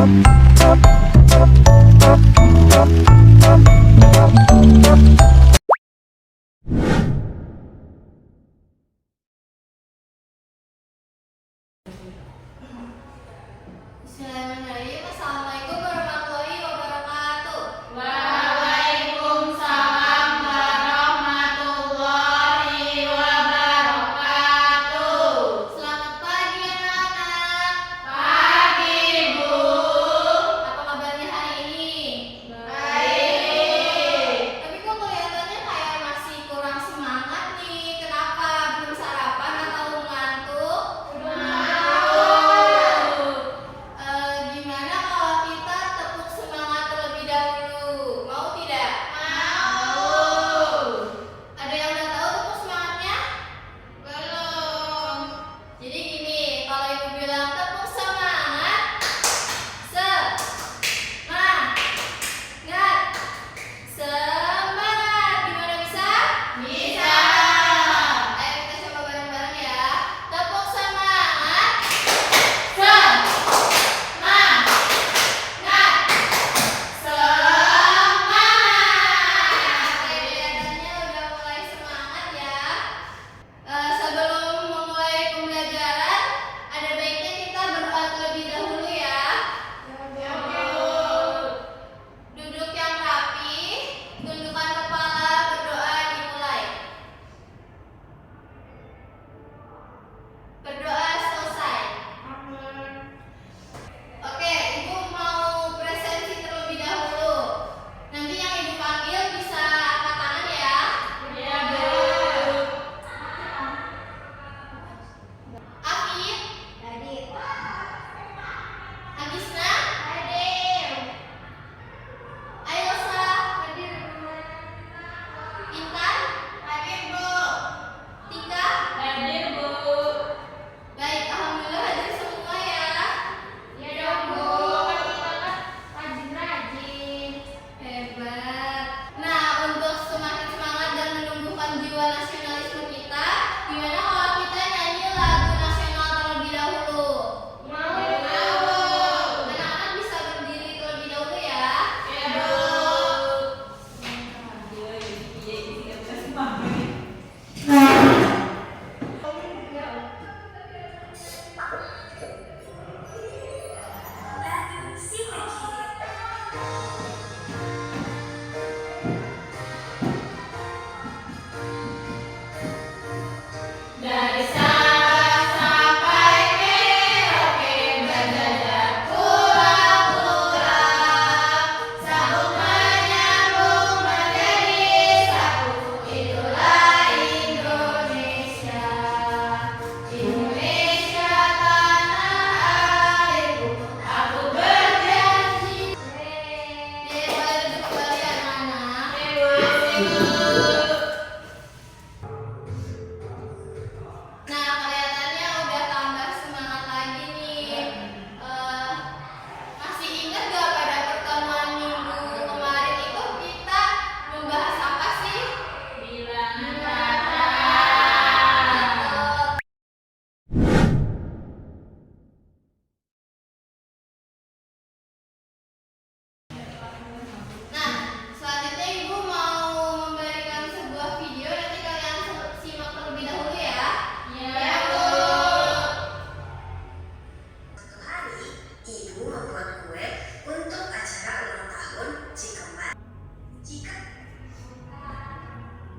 Bismillahirrahmanirrahim. Assalamualaikum warahmatullahi wabarakatuh. Waalaikumsalam warahmatullahi wabarakatuh. Selamat pagi anak-anak. Pagi, Bu. Apa kabarnya hari ini? Baik. Tapi kok kelihatannya kayak masih kurang semangat nih. Kenapa? Belum sarapan atau ngantuk? Gimana kalau kita tepuk semangat terlebih dahulu? Mau tidak? Mau. Ada yang udah tahu tepuk semangatnya? Belum. Jadi gini, kalau ibu bilang tepuk semangat, semangat, semangat. Gimana bisa? Bisa. Ayo kita coba bareng-bareng ya. Tepuk semangat, Semangat. Oke, kelihatannya udah mulai semangat ya. Sebelum memulai pembelajaran, ada baiknya kita berdoa terlebih dahulu ya. Duduk yang rapi, tundukkan kepala, berdoa dimulai. Berdoa selesai. Oke, ibu mau presensi terlebih dahulu. Nanti yang ibu panggil bisa angkat tangan ya. Ya, Bu. Afif, Hadir. Agisna, Hadir. Ayosa, Intan, Hadir, Bu. Tika. Hadir, Bu. Baik, alhamdulillah hadir semua ya. Ya dong, Bu. Kan kita kan rajin-rajin. Hebat. Nah, untuk semakin semangat dan menumbuhkan jiwa nasionalisme kita, gimana kalau kita nyanyi lagu nasional terlebih dahulu? Mau. Anak-anak bisa berdiri terlebih dahulu ya. Ya, Bu. Dari Sabang sampai Merauke berjajah pulau-pulau, sambung menyambung menjadi satu, itulah Indonesia. Indonesia tanah airku, aku berjanji. Jadi boleh duduk kembali anak-anak. Nah, kelihatannya udah tambah semangat lagi nih. Masih ingat gak pada pertemuan minggu kemarin itu kita membahas apa sih? Bilangan kata. Nah, selanjutnya ibu mau memberikan sebuah video, nanti kalian simak terlebih dahulu ya. Ya, Bu. Suatu hari, ibu membuat kue untuk acara ulang tahun Jika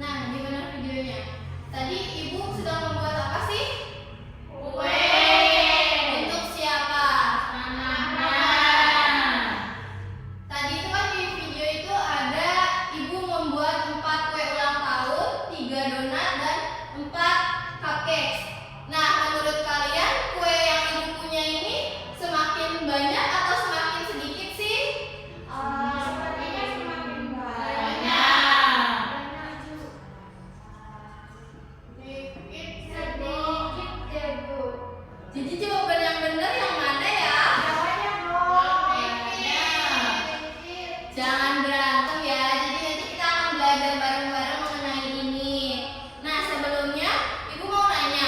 Nah, gimana videonya? Tadi ibu sedang membuat apa sih? Kue. Untuk siapa? Anaknya. Tadi itu kan di video itu ada ibu membuat 4 kue ulang tahun, 3 donat dan 4 cupcakes. Nah, menurut kalian kue yang ibu punya ini semakin banyak atau semakin sedikit sih? Sepertinya semakin banyak. Jadi jawaban yang benar yang mana ya? Jangan berantem ya. Jadi nanti kita akan belajar bareng-bareng mengenai ini. Nah, sebelumnya ibu mau nanya,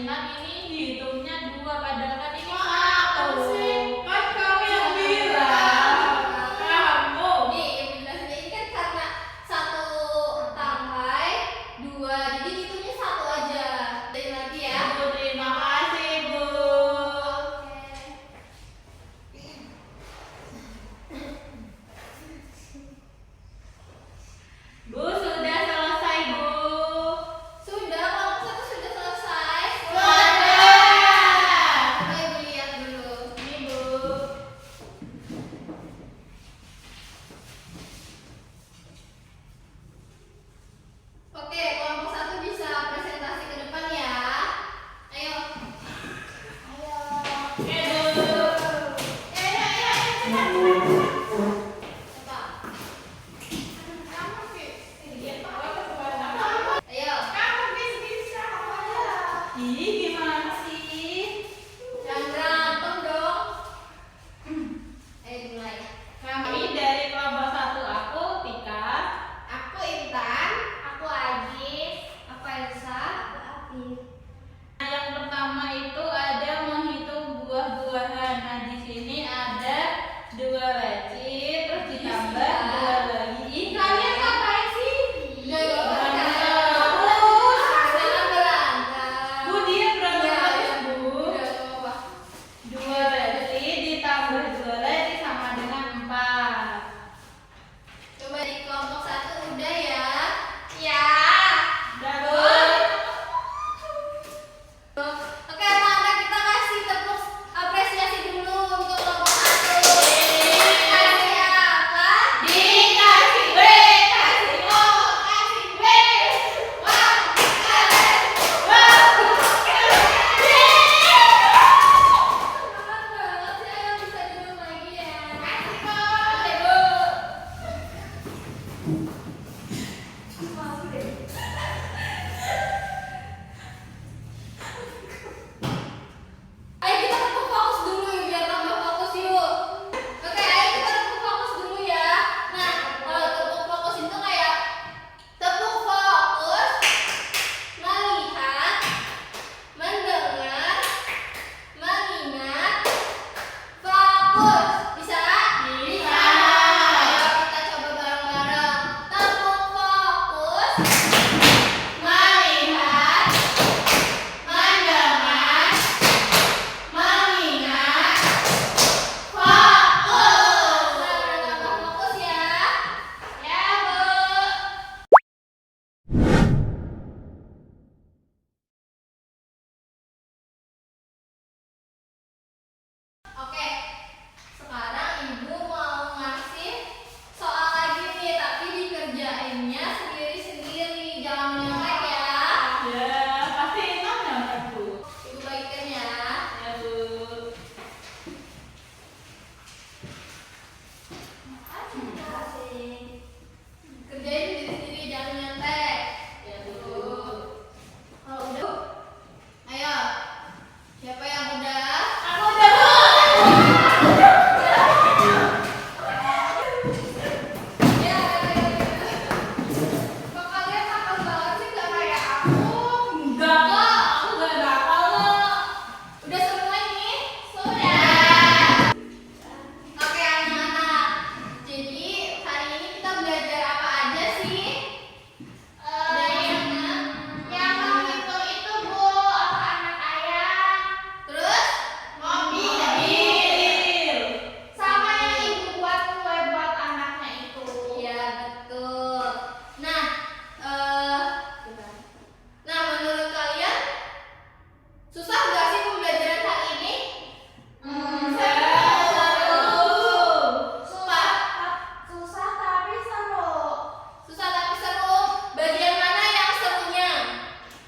genap ini dihitungnya 2 padahal kan ini Apa 1. sih? Kan kamu yang bilang. Kamu. Nih, Ibu jelasin ini kan karena satu tangkai 2, jadi hitungnya 1 aja. Dari lagi ya. Bu, terima kasih, Bu. Bu, sudah selesai, Bu. Sudah, kelompok 1 sudah selesai. Sudah. Coba Ibu lihat dulu. Ini, Bu. Oke, kelompok 1 bisa presentasi ke depan ya. Ayo. Ayo. Oke, Bu. Coba. Kamu sih. Ayo. Kamu bisa aja. Ih, gimana sih? Jangan berantem dong. Ayo mulai. Kami dari kelompok 1 aku Tika. Aku Intan, aku Ajis, aku Elsa, aku Afif. Nah, yang pertama itu ada menghitung buah-buahan. Nah, di sini ada 2 leci, terus ditambah 2 lagi. Ih, kalian ngapain sih? Jangan Jangan berantem. Bu, dia berantem Iya, terus, iya. Bu. Udah, gak apa-apa. 2 leci ditambah 2 leci sama dengan 4. Coba di kelompok 1 udah ya. Ya. Udah, Bu. Oke, anak-anak kita kasih tepuk apresiasi dulu untuk kelompok 1. Kasih apa? Dikasih B, kasih O, kasih B. Wah, keren. Semangat banget ya, yang bisa duduk lagi ya. Oke, Bu. Malu deh. Ayo kita tepuk fokus dulu yuk, biar tambah fokus yuk. Oke, ayo kita tepuk fokus dulu ya. Nah, kalau tepuk fokus itu kayak tepuk fokus, melihat, mendengar, mengingat, fokus. Bisa? Bisa. Ayo kita coba bareng-bareng. Tepuk fokus, melihat, mendengar, mengingat, fokus. Nah, tambah fokus ya. Ya, Bu. Oke, sekarang Ibu mau ngasih soal lagi nih, tapi dikerjainnya sendiri-sendiri, jangan nyontek ya. Ya, pasti enak ya, Bu. Ibu bagikan ya. Ya, Bu. Makasih. Kerjain sendiri-sendiri, jangan nyontek. Ya, Bu. Kalau udah, ayo. Siapa yang udah? Aku udah, Bu. Ya. Kok kalian nakal banget sih, nggak kayak aku? Enggak kok, aku gak bakal kok. Udah semua nih? Sudah. Oke anak-anak. Jadi hari ini kita belajar apa aja sih? Yang menghitung itu, Bu, apa anak ayam? Terus? Mobil. Sama yang Ibu buat kue buat anaknya itu. Iya betul. Nah, menurut kalian susah nggak sih pembelajaran hari ini? Sumpah. Susah tapi seru. Susah tapi seru. Bagian mana yang serunya?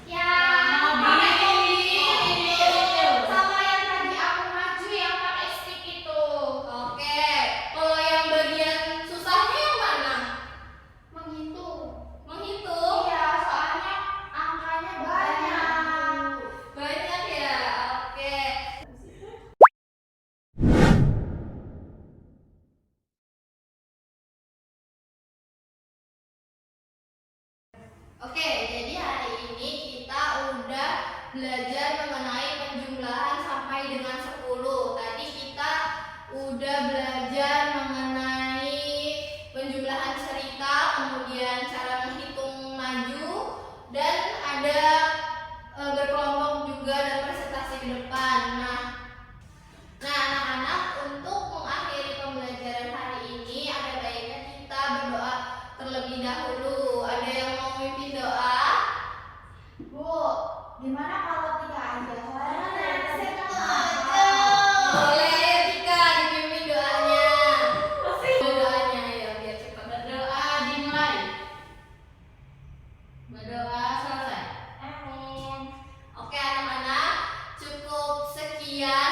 Yang pakai mobil. Sama yang tadi aku maju yang pakai stick itu. Oke. Kalau yang bagian susahnya yang mana? Menghitung. Menghitung. Iya, soalnya angkanya banyak. Banyak ya. mengenai penjumlahan sampai dengan 10. Tadi kita udah belajar mengenai penjumlahan cerita, kemudian cara menghitung maju, dan ada berkelompok juga dan presentasi ke depan. Nah anak-anak, untuk mengakhiri pembelajaran hari ini ada baiknya kita berdoa terlebih dahulu. Ada yang mau mimpin doa? Bu, gimana kalau kita aja? Boleh Tika dipimpin doanya. Doanya ya biar cepat. Berdoa dimulai. Berdoa selesai. Amin. Oke anak-anak, cukup sekian